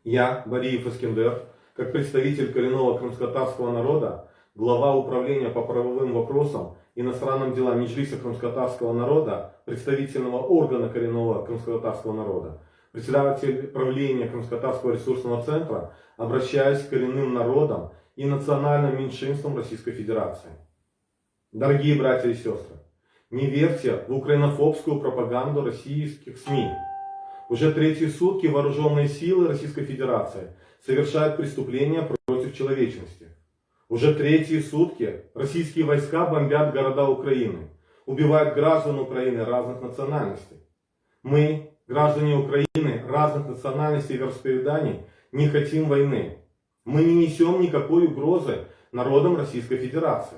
Я, Бариев Искендер, как представитель коренного крымско-татарского народа, глава управления по правовым вопросам, иностранным делам Меджлиса крымско-татарского народа, представительного органа коренного крымско-татарского народа, председатель правления Крымско-татарского ресурсного центра, обращаюсь к коренным народам и национальным меньшинствам Российской Федерации. Дорогие братья и сестры, не верьте в украинофобскую пропаганду российских СМИ. Уже третьи сутки вооруженные силы Российской Федерации совершают преступления против человечности. Уже третьи сутки российские войска бомбят города Украины, убивают граждан Украины разных национальностей. Мы, граждане Украины разных национальностей и вероисповеданий, не хотим войны. Мы не несем никакой угрозы народам Российской Федерации.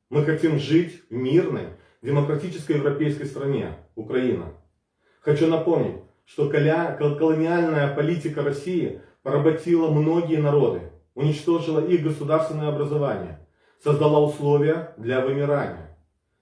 Мы хотим жить в мирной, демократической европейской стране, Украина. Хочу напомнить, что колониальная политика России поработила многие народы, уничтожила их государственное образование, создала условия для вымирания.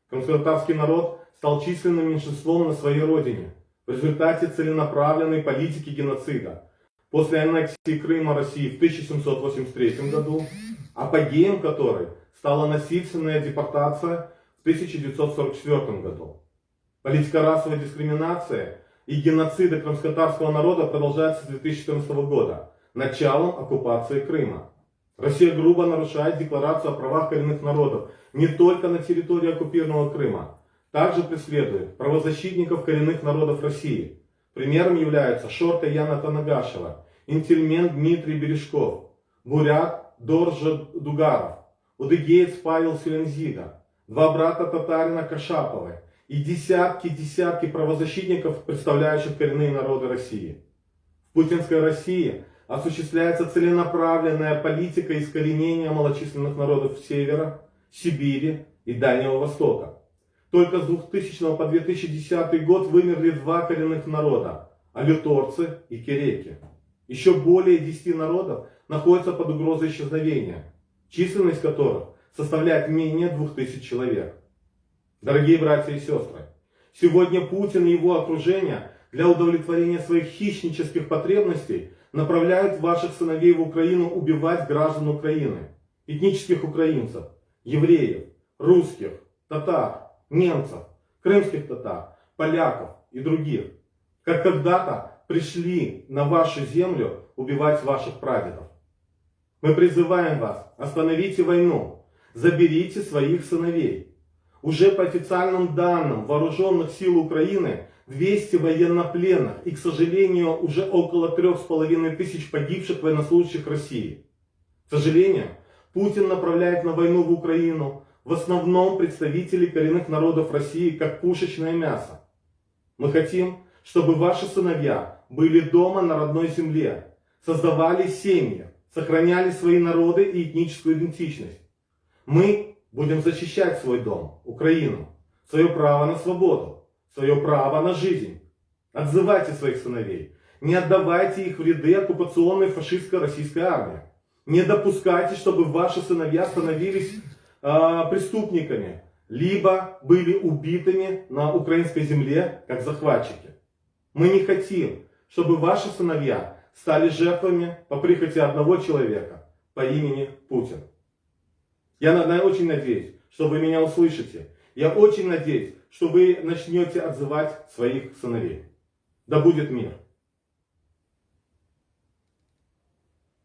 Крымско-татарский народ стал численным меньшинством на своей родине в результате целенаправленной политики геноцида. После аннексии Крыма России в 1783 году, апогеем которой стала насильственная депортация в 1944 году. Политика расовой дискриминации и геноцида крымско-татарского народа продолжается с 2014 года, началом оккупации Крыма. Россия грубо нарушает Декларацию о правах коренных народов не только на территории оккупированного Крыма, также преследует правозащитников коренных народов России. Примером являются Шорка Яна Танагашева, Интельмен Дмитрий Бережков, Бурят Доржа Дугаров, удыгеец Павел Селензида, два брата татарина Кашаповы и десятки правозащитников, представляющих коренные народы России. В путинской России осуществляется целенаправленная политика искоренения малочисленных народов Севера, Сибири и Дальнего Востока. Только с 2000 по 2010 год вымерли два коренных народа – алюторцы и кереки. Еще более 10 народов находятся под угрозой исчезновения, численность которых составляет менее 2000 человек. Дорогие братья и сестры, сегодня Путин и его окружение для удовлетворения своих хищнических потребностей направляют ваших сыновей в Украину убивать граждан Украины, этнических украинцев, евреев, русских, татар, немцев, крымских татар, поляков и других, как когда-то пришли на вашу землю убивать ваших прадедов. Мы призываем вас, остановите войну, заберите своих сыновей. Уже по официальным данным вооруженных сил Украины 200 военнопленных и, к сожалению, уже около 3500 погибших военнослужащих России. К сожалению, Путин направляет на войну в Украину в основном представителей коренных народов России как пушечное мясо. Мы хотим, чтобы ваши сыновья были дома на родной земле, создавали семьи, сохраняли свои народы и этническую идентичность. Мы будем защищать свой дом, Украину, свое право на свободу, свое право на жизнь. Отзывайте своих сыновей, не отдавайте их в ряды оккупационной фашистской российской армии. Не допускайте, чтобы ваши сыновья становились преступниками, либо были убитыми на украинской земле, как захватчики. Мы не хотим, чтобы ваши сыновья стали жертвами по прихоти одного человека по имени Путин. Я очень надеюсь, что вы меня услышите. Я очень надеюсь, что вы начнете отзывать своих сыновей. Да будет мир!